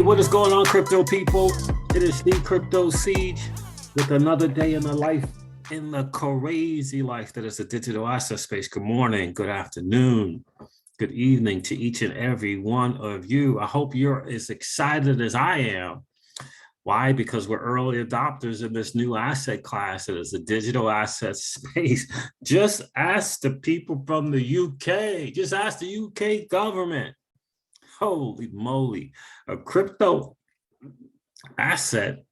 what is going on, crypto people? It is the Crypto Siege with another day in the life, in the crazy life that is the digital asset space. Good morning, good afternoon, good evening to each and every one of you. I hope you're as excited as I am. Why? Because we're early adopters in this new asset class that is the digital asset space. Just ask the people from the UK. Just ask the UK government. Holy moly, a crypto asset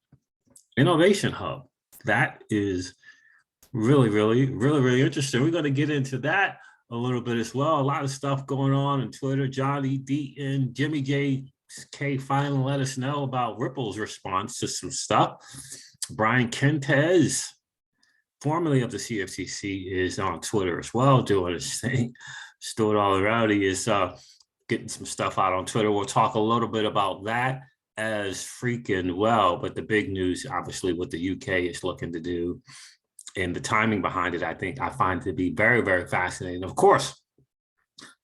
innovation hub. That is really interesting. We're going to get into that a little bit as well. A lot of stuff going on Twitter. Johnny Deaton, Jimmy J. K finally let us know about Ripple's response to some stuff. Brian Quintenz, formerly of the CFTC, is on Twitter as well, doing his thing. Stuart Already is getting some stuff out on Twitter. We'll talk a little bit about that as freaking well. But the big news, obviously, what the UK is looking to do and the timing behind it, I find to be very fascinating. Of course,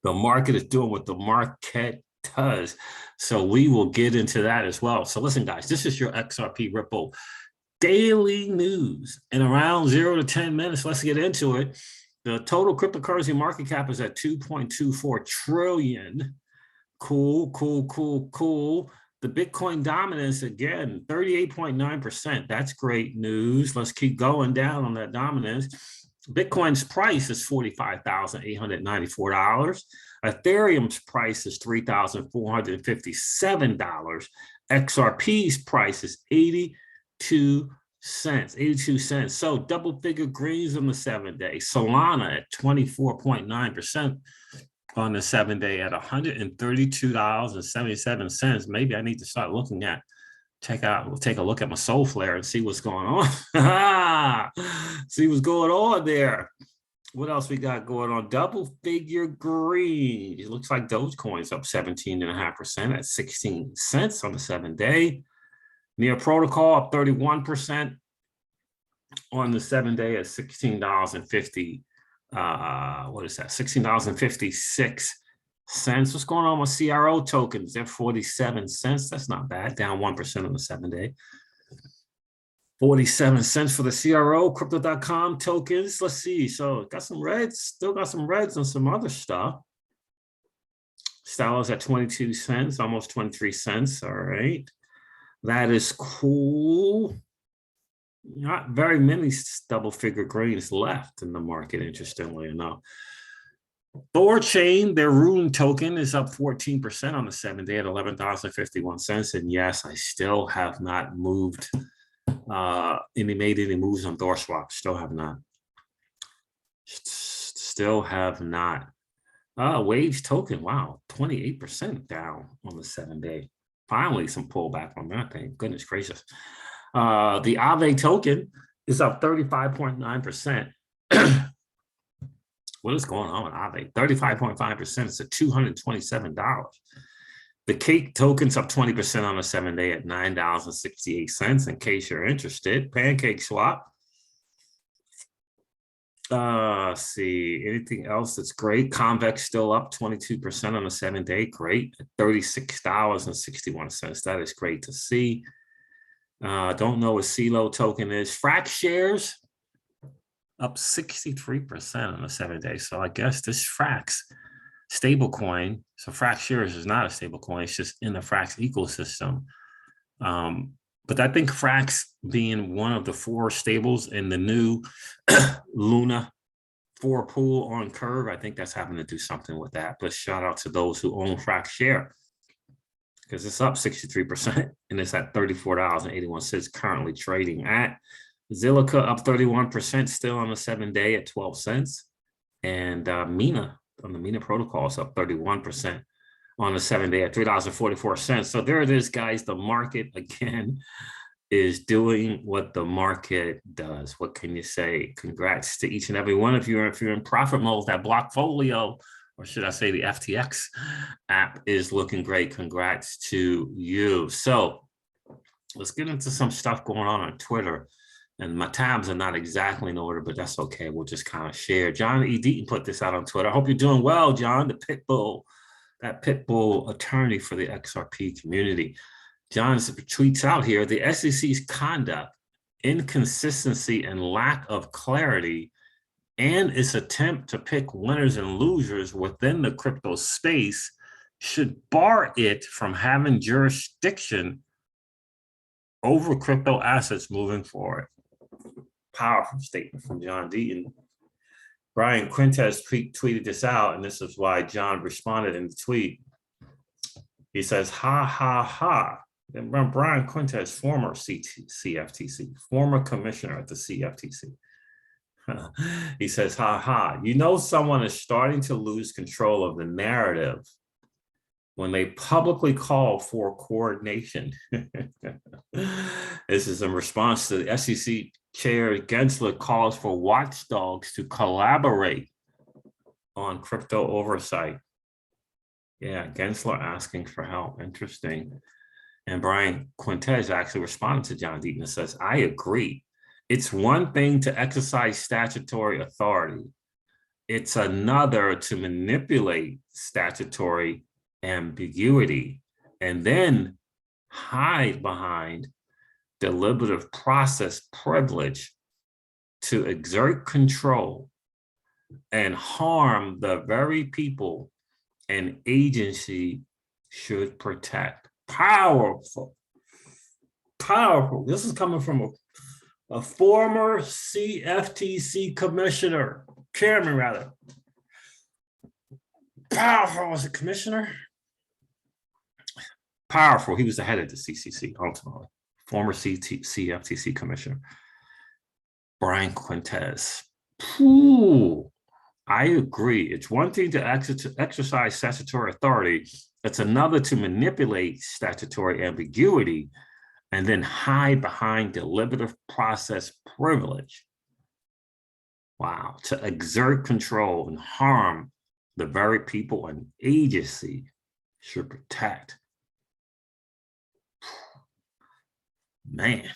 the market is doing what the market does. So we will get into that as well. So listen, guys, this is your XRP Ripple daily news in around 0 to 10 minutes. Let's get into it. The total cryptocurrency market cap is at 2.24 trillion. Cool. The Bitcoin dominance, again, 38.9%. That's great news. Let's keep going down on that dominance. Bitcoin's price is $45,894. Ethereum's price is $3,457. XRP's price is 82 cents. So double figure greens on the 7-day. Solana at 24.9% on the 7-day at $132.77. Maybe I need to start looking at, take a look at my Soulflare and see what's going on. See what's going on there. What else we got going on? Double figure green. It looks like Dogecoin's up 17.5% at 16 cents on the 7-day. Near Protocol up 31% on the 7-day at $16.50. What is that? $16.56. What's going on with CRO tokens? They're 47 cents. That's not bad. Down 1% on the 7-day. 47 cents for the CRO. Crypto.com tokens. Let's see. So got some reds. Still got some reds and some other stuff. Stellar's at 22 cents, almost 23 cents. All right. That is cool. Not very many double figure greens left in the market, interestingly enough. Thorchain, their Rune token, is up 14% on the 7-day at 11,051 cents. And yes, I still have not moved made any moves on ThorSwap. Still have not. Wage token, wow, 28% down on the 7-day. Finally, some pullback on that thing. Goodness gracious. The Aave token is up 35.9%. What is going on with Aave? 35.5%. It's at $227. The Cake token's up 20% on the 7-day at $9.68. In case you're interested. Pancake Swap. See, anything else that's great? Convex still up 22% on the 7-day. Great. At $36.61. That is great to see. Don't know what CeeLo token is. Frax shares up 63% on the 7-day. So I guess this Frax stablecoin. So Frax shares is not a stablecoin. It's just in the Frax ecosystem. But I think Frax being one of the 4 stables in the new Luna 4 pool on Curve, I think that's having to do something with that. But shout out to those who own Frax share, because it's up 63% and it's at $34.81 currently trading at. Zilliqa up 31% still on the 7-day at 12 cents. And Mina on the Mina protocol is up 31% on the 7-day at $3.44. So there it is, guys. The market, again, is doing what the market does. What can you say? Congrats to each and every one of you. If you're in profit mode, that Blockfolio, or should I say the FTX app, is looking great. Congrats to you. So let's get into some stuff going on Twitter. And my tabs are not exactly in order, but that's okay. We'll just kind of share. John E. Deaton put this out on Twitter. I hope you're doing well, John, the Pitbull, that Pitbull attorney for the XRP community. John tweets out here, the SEC's conduct, inconsistency, and lack of clarity, and its attempt to pick winners and losers within the crypto space should bar it from having jurisdiction over crypto assets moving forward. Powerful statement from John Deaton. Brian Quintenz tweeted this out, and this is why John responded in the tweet. He says, ha, ha, ha. And Brian Quintenz, former CFTC, former commissioner at the CFTC. He says, ha, ha. You know someone is starting to lose control of the narrative when they publicly call for coordination. This is in response to the SEC Chair Gensler calls for watchdogs to collaborate on crypto oversight. Yeah, Gensler asking for help. Interesting. And Brian Quintenz actually responded to John Deaton and says, I agree. It's one thing to exercise statutory authority. It's another to manipulate statutory ambiguity and then hide behind deliberative process privilege to exert control and harm the very people an agency should protect. Powerful, powerful. This is coming from a former CFTC commissioner, chairman rather. Powerful as a commissioner. Powerful. He was the head of the CCC ultimately. Former CFTC commissioner. Brian Quintenz. Ooh, I agree. It's one thing to exercise statutory authority. It's another to manipulate statutory ambiguity and then hide behind deliberative process privilege. Wow. To exert control and harm the very people an agency should protect. Man,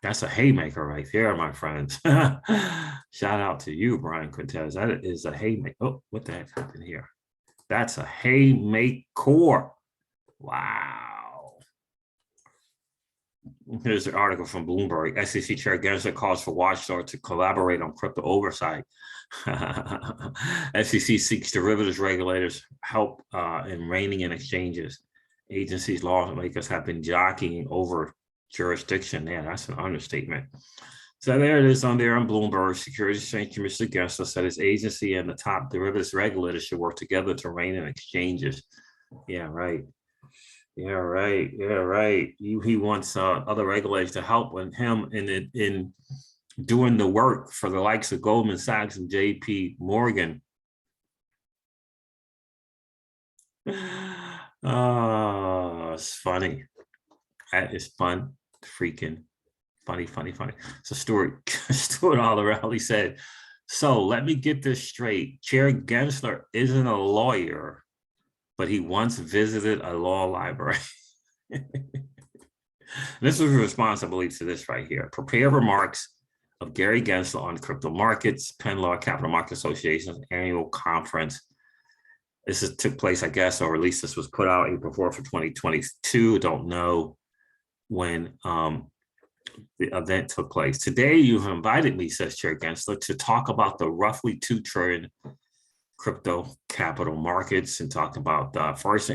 that's a haymaker right there, my friends. Shout out to you, Brian Quintenz. That is a haymaker. Oh, what the heck happened here? That's a haymaker. Wow. Here's an article from Bloomberg. SEC Chair Gensler calls for Watchdog to collaborate on crypto oversight. SEC seeks derivatives regulators help in reining in exchanges. Agencies, lawmakers have been jockeying over jurisdiction. Yeah, that's an understatement. So there it is on there on Bloomberg. Securities Exchange Commissioner Gensler said his agency and the top derivatives regulators should work together to rein in exchanges. Yeah, right. Yeah, right. Yeah, right. He wants other regulators to help with him in doing the work for the likes of Goldman Sachs and JP Morgan. Oh, it's funny. That is fun. Freaking funny. So Stuart Alderelli said, so let me get this straight. Chair Gensler isn't a lawyer, but he once visited a law library. This was a response, I believe, to this right here. Prepare remarks of Gary Gensler on crypto markets, Penn Law Capital Market Association's annual conference. This took place, I guess, or at least this was put out April 4th of 2022. Don't know when the event took place. Today, you've invited me, says Chair Gensler, to talk about the roughly $2 trillion crypto capital markets and talk about first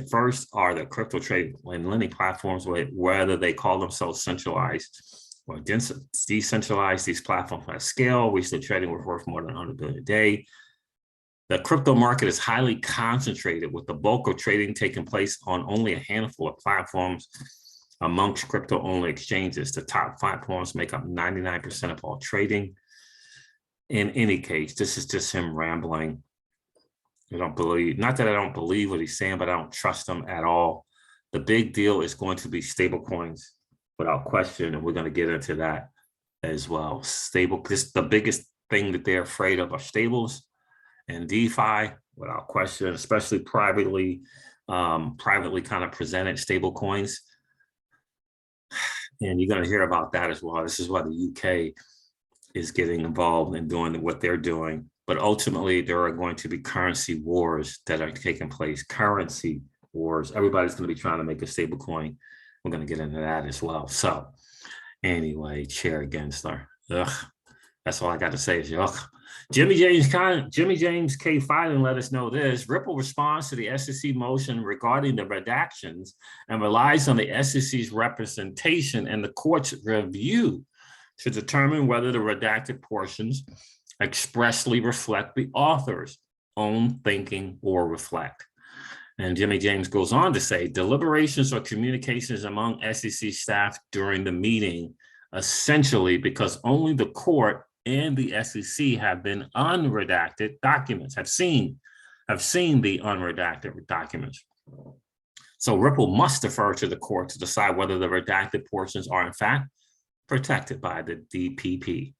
are the crypto trade and lending platforms, whether they call themselves centralized or decentralized. These platforms have scale, recently trading worth more than 100 billion a day. The crypto market is highly concentrated, with the bulk of trading taking place on only a handful of platforms amongst crypto-only exchanges. The top platforms make up 99% of all trading. In any case, this is just him rambling. Not that I don't believe what he's saying, but I don't trust him at all. The big deal is going to be stable coins without question, and we're going to get into that as well. The biggest thing that they're afraid of are stables and DeFi without question, especially privately kind of presented stable coins. And you're going to hear about that as well. This is why the UK is getting involved in doing what they're doing. But ultimately, there are going to be currency wars that are taking place. Currency wars. Everybody's going to be trying to make a stable coin we're going to get into that as well. So anyway, Chair Gensler, that's all I got to say is yuck. Jimmy James K. Filan let us know this. Ripple responds to the SEC motion regarding the redactions and relies on the SEC's representation and the court's review to determine whether the redacted portions expressly reflect the author's own thinking or reflect. And Jimmy James goes on to say, deliberations or communications among SEC staff during the meeting, essentially because only the court and the SEC have been unredacted documents, have seen the unredacted documents. So Ripple must defer to the court to decide whether the redacted portions are in fact protected by the DPP.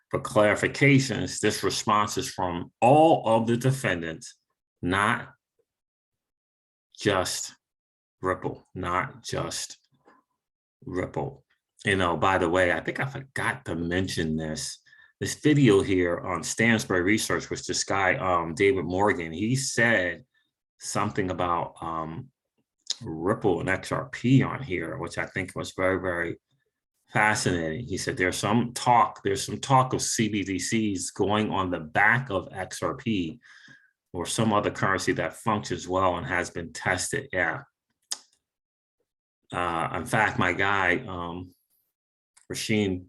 For clarifications, this response is from all of the defendants, not just Ripple, not just Ripple. You know, by the way, I think I forgot to mention this video here on Stansberry Research, which this guy, David Morgan, he said something about Ripple and XRP on here, which I think was very, very fascinating. He said there's some talk of CBDCs going on the back of XRP or some other currency that functions well and has been tested. Yeah. In fact, my guy, Rasheen,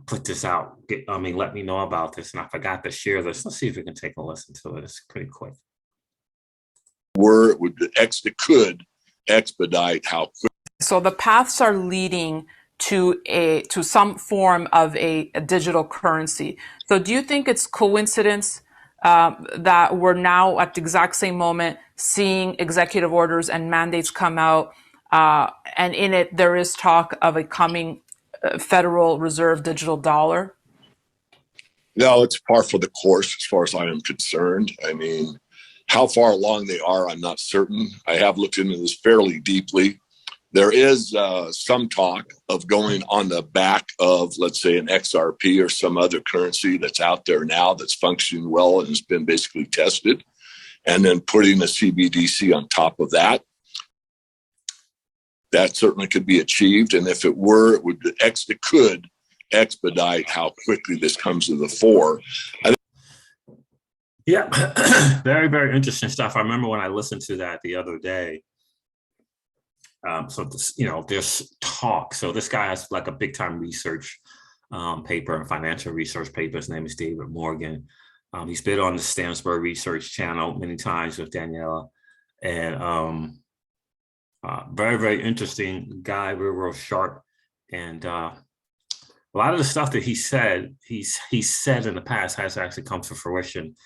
put this out. Let me know about this, and I forgot to share this. Let's see if we can take a listen to it. It's pretty quick. It could expedite how quick. So the paths are leading to some form of a digital currency. So do you think it's coincidence that we're now at the exact same moment seeing executive orders and mandates come out, and in it there is talk of a coming Federal Reserve digital dollar? No, it's par for the course as far as I am concerned. I mean, how far along they are, I'm not certain. I have looked into this fairly deeply. There is some talk of going on the back of, let's say, an XRP or some other currency that's out there now that's functioning well and has been basically tested, and then putting a CBDC on top of that. That certainly could be achieved. And if it were, it could expedite how quickly this comes to the fore. Yeah, very, very interesting stuff. I remember when I listened to that the other day. So this, there's talk. So this guy has like a big time research paper and financial research paper. His name is David Morgan. He's been on the Stansberry Research channel many times with Daniela, and very, very interesting guy, real sharp. And a lot of the stuff that he said in the past has actually come to fruition.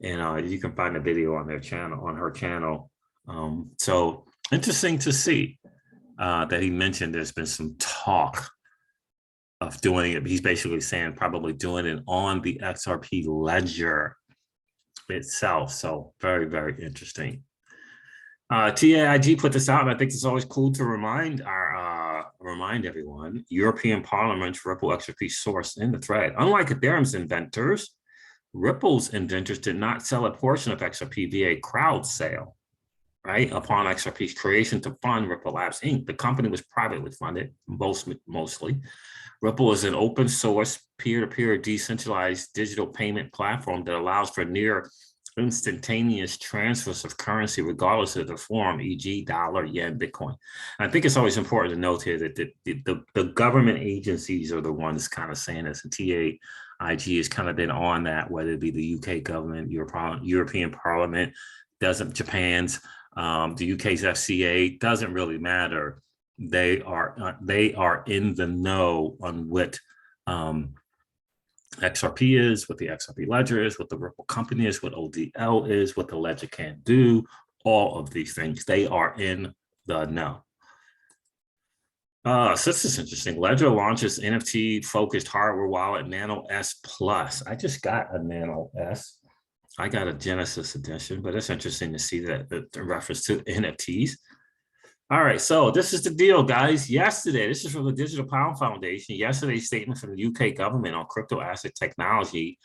And you can find a video on their channel, on her channel. So interesting to see that he mentioned there's been some talk of doing it. He's basically saying probably doing it on the XRP ledger itself. So very, very interesting. TAIG put this out, and I think it's always cool to remind everyone, European Parliament's RippleXRP sourced in the thread. Unlike Ethereum's inventors, Ripple's inventors did not sell a portion of XRP via a crowd sale, right? Upon XRP's creation to fund Ripple Labs Inc., the company was privately funded, mostly. Ripple is an open source, peer-to-peer, decentralized digital payment platform that allows for near instantaneous transfers of currency, regardless of the form, e.g. dollar, yen, Bitcoin. And I think it's always important to note here that the government agencies are the ones kind of saying this, and TAIG has kind of been on that, whether it be the UK government, European Parliament, Japan's, the UK's FCA, doesn't really matter. They are in the know on what XRP is, what the XRP ledger is, what the Ripple company is, what ODL is, what the ledger can do, all of these things. They are in the know. So this is interesting. Ledger launches NFT-focused hardware wallet Nano S Plus. I just got a Nano S. I got a Genesis edition, but it's interesting to see that the reference to NFTs. All right, so this is the deal, guys. Yesterday, this is from the Digital Pound Foundation. Yesterday's statement from the UK government on crypto asset technology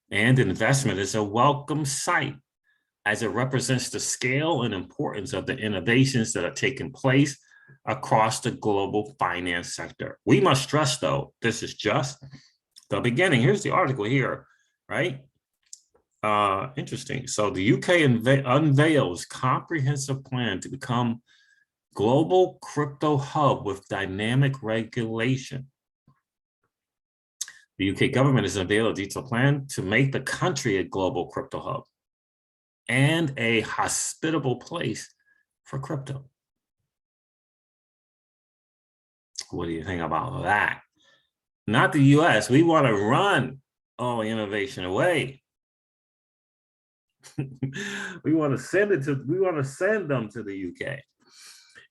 and investment is a welcome sight, as it represents the scale and importance of the innovations that are taking place across the global finance sector. We must stress, though, this is just the beginning. Here's the article here, right? Interesting. So the UK unveils comprehensive plan to become global crypto hub with dynamic regulation. The UK government has unveiled a detailed plan to make the country a global crypto hub and a hospitable place for crypto. What do you think about that? Not the US. We want to run all innovation away. we want to send them to the UK. It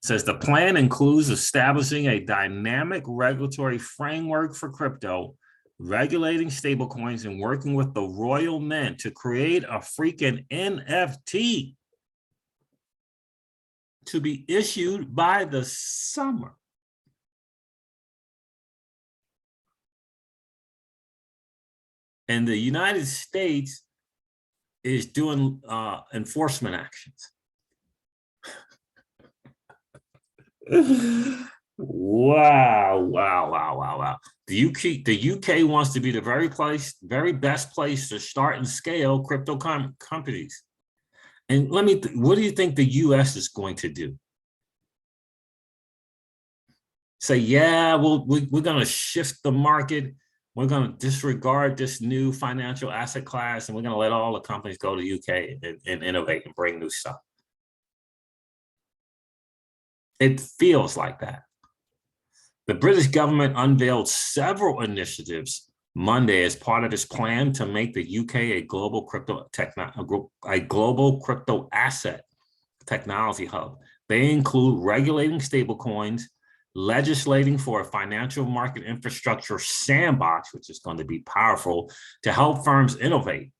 says the plan includes establishing a dynamic regulatory framework for crypto, regulating stablecoins, and working with the Royal Mint to create a freaking NFT to be issued by the summer. And the United States is doing enforcement actions. Wow. The UK wants to be the very best place to start and scale crypto companies. And what do you think the US is going to do? Say, yeah, we're going to shift the market. We're going to disregard this new financial asset class, and we're going to let all the companies go to the UK and innovate and bring new stuff. It feels like that. The British government unveiled several initiatives Monday as part of its plan to make the UK a global crypto asset technology hub. They include regulating stablecoins, legislating for a financial market infrastructure sandbox, which is going to be powerful to help firms innovate,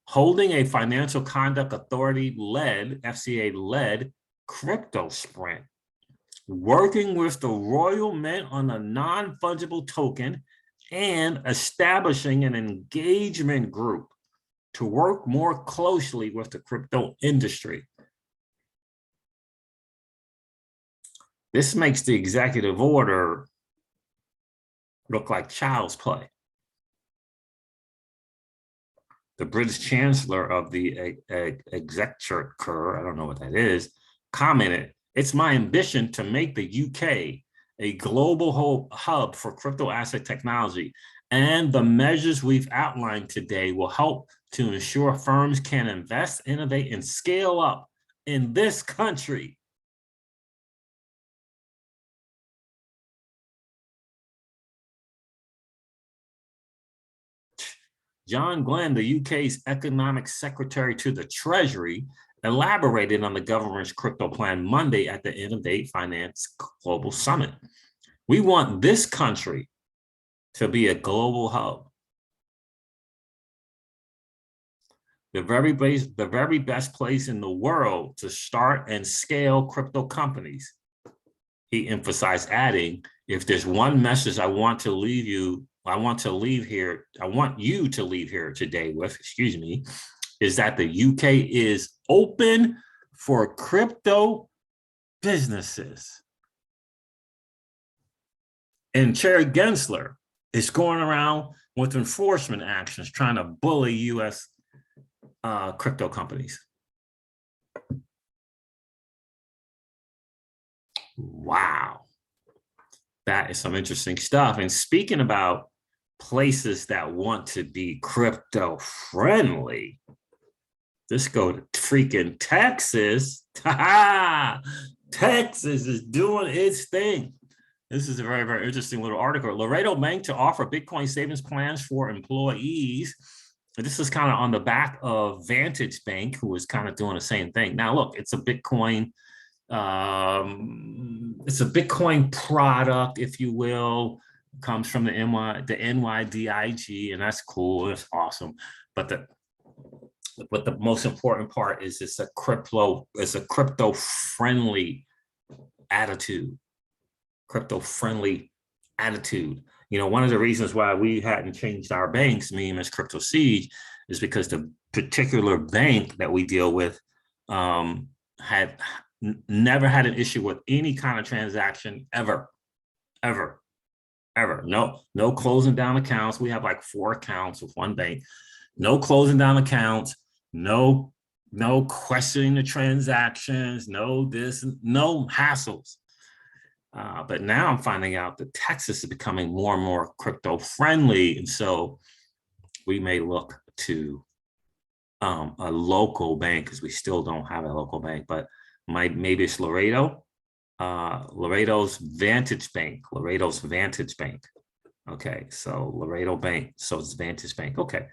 holding a financial conduct authority-led, FCA-led crypto sprint, working with the Royal Mint on a non-fungible token, and establishing an engagement group to work more closely with the crypto industry. This makes the executive order look like child's play. The British Chancellor of the Exchequer, I don't know what that is, commented, "It's my ambition to make the UK a global hub for crypto asset technology, and the measures we've outlined today will help to ensure firms can invest, innovate, and scale up in this country." John Glenn, the UK's economic secretary to the Treasury, elaborated on the government's crypto plan Monday at the Innovate Finance Global Summit. "We want this country to be a global hub. The very best place in the world to start and scale crypto companies," he emphasized, adding, "If there's one message I want you to leave here today with, is that the UK is open for crypto businesses." And Chair Gensler is going around with enforcement actions trying to bully US crypto companies. Wow. That is some interesting stuff. And speaking about places that want to be crypto friendly, let's go to freaking Texas. Texas is doing its thing. This is a very, very interesting little article. Laredo Bank to offer Bitcoin savings plans for employees. And this is kind of on the back of Vantage Bank, who is kind of doing the same thing. Now, look, it's a Bitcoin product, if you will. It comes from the NYDIG, and that's cool. It's awesome. But the most important part is it's a crypto-friendly attitude. Crypto-friendly attitude. You know, one of the reasons why we hadn't changed our banks, me and Ms. Crypto Siege, is because the particular bank that we deal with had never had an issue with any kind of transaction ever. No closing down accounts. We have like 4 accounts with one bank. No closing down accounts. No questioning the transactions. No hassles. But now I'm finding out that Texas is becoming more and more crypto friendly, and so we may look to a local bank, because we still don't have a local bank, but maybe it's Laredo. Laredo's Vantage Bank. Okay, so Laredo Bank. So it's Vantage Bank. Okay,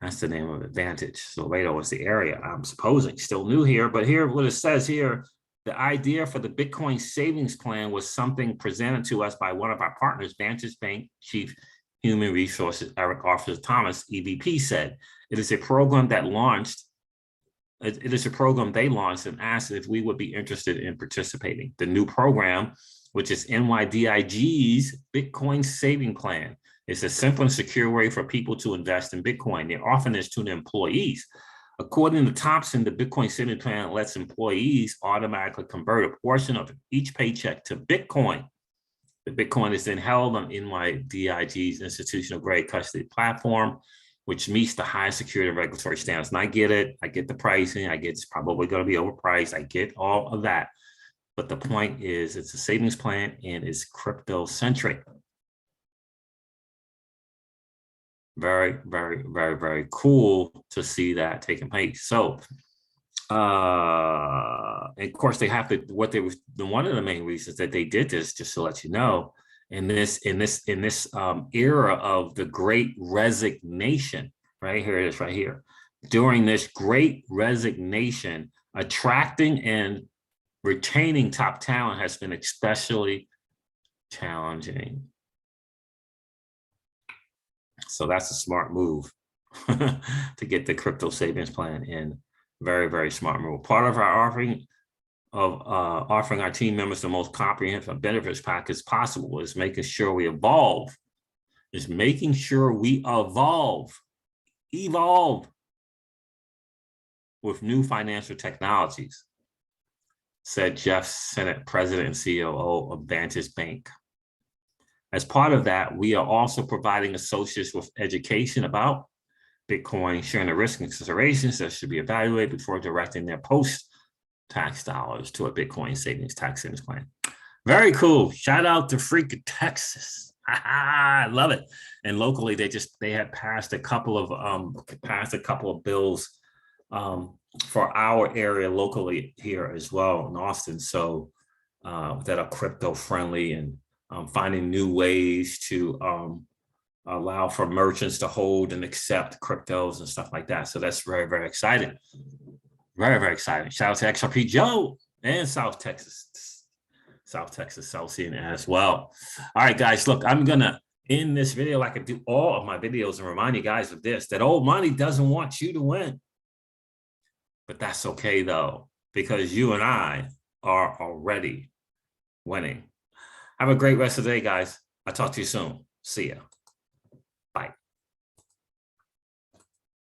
that's the name of it, Vantage. So Laredo is the area, I'm supposing. Still new here, but here what it says here, the idea for the Bitcoin savings plan was something presented to us by one of our partners, Vantage Bank Chief Human Resources Eric Officer Thomas, EVP, said. It is a program that launched. It is a program they launched and asked if we would be interested in participating. The new program, which is NYDIG's Bitcoin Saving Plan, is a simple and secure way for people to invest in Bitcoin. They're offering this to the employees. According to Thompson, the Bitcoin Saving Plan lets employees automatically convert a portion of each paycheck to Bitcoin. The Bitcoin is then held on NYDIG's institutional grade custody platform, which meets the high security and regulatory standards. And I get it. I get the pricing. I get it's probably going to be overpriced. I get all of that. But the point is, it's a savings plan and it's crypto centric. Very, very, very, very cool to see that taking place. So, of course, they have to. One of the main reasons that they did this, just to let you know, in this era of the Great Resignation, right here it is, right here. During this Great Resignation, attracting and retaining top talent has been especially challenging. So that's a smart move to get the crypto savings plan in. Very, very smart move. Part of our offering our team members the most comprehensive benefits package possible is making sure we evolve. Evolve with new financial technologies, said Jeff Sennett, President and COO of Vantage Bank. As part of that, we are also providing associates with education about Bitcoin, sharing the risk and considerations that should be evaluated before directing their post-tax dollars to a Bitcoin savings tax savings plan. Very cool. Shout out to freaking Texas. I love it. And locally, they had passed a couple of bills for our area locally here as well in Austin. So that are crypto friendly and finding new ways to allow for merchants to hold and accept cryptos and stuff like that. So that's very, very exciting. Very, very exciting. Shout out to XRP Joe and South Texas, South CNN as well. All right, guys, look, I'm going to end this video like I do all of my videos and remind you guys of this, that old money doesn't want you to win. But that's okay, though, because you and I are already winning. Have a great rest of the day, guys. I'll talk to you soon. See ya. Bye.